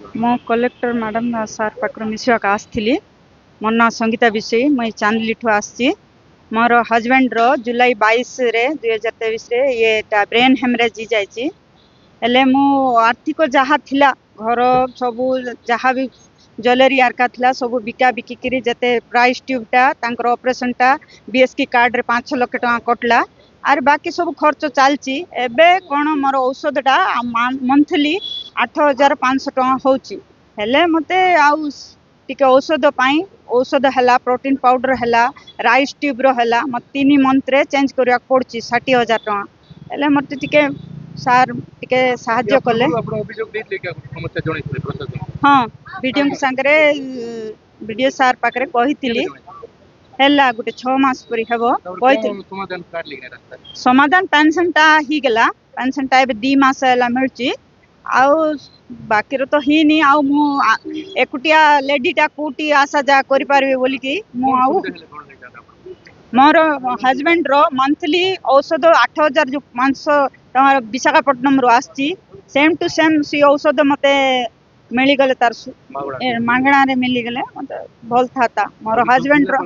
मो collector madam सार पाखर मिसवाक आसती। मो ना संगीता विषय मुई चांदली ठू आसी। मोर हजबैंड रो जुलाई 22 रे 2023 रे ये ब्रेन हेमरेज ही जाइए। हेले मु आर्थिक जहाँ थिला घर सबू जहाँ भी ज्वेलरी आरका थिला सबू बिका बिकी करी जते प्राइस ट्यूबटा तांकर ऑपरेशन टा बीएसके कार्ड रे 5 लाख टका कटला आर बाकी सब खर्च चलची। एबे कोन मोर औषधटा मंथली 8500 टका होची। हेले मते आउ टिके औषध पाई औषध हला प्रोटीन पाउडर हला राइस ट्यूब रो हला मत 3 मंथ रे चेंज करिया पड़ची 60,000 टका। हेले मते टिके सार टिके सहाय्य कले। हाँ वीडियो के संगरे वीडियो सार पाखरे कहितिली। हेला गुटे 6 मास परी हेबो कहितिली। समाधान पेंशन टा ही गेला। पेंशन टा एबे 2 मास हला मिलची। आउ बाकी रो तो ही नी आउ मु एकुटिया लेडी टा कोटी आशा जा करि पारबे बोली कि मु आउ मोर हस्बैंड रो मंथली औषध 8000 जो 500 टका विशाखापट्टनम रो आसी सेम टू सेम सी औषध मते मिली गले तार मागणा रे मिली गले मते भल थाता। मोर हस्बैंड रो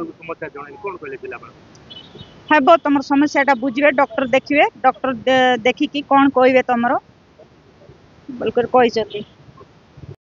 हेबो तमर समस्याटा बुझिबे डॉक्टर देखिबे डॉक्टर देखि कि कोन कहबे तमरो बोलकर कहि जति।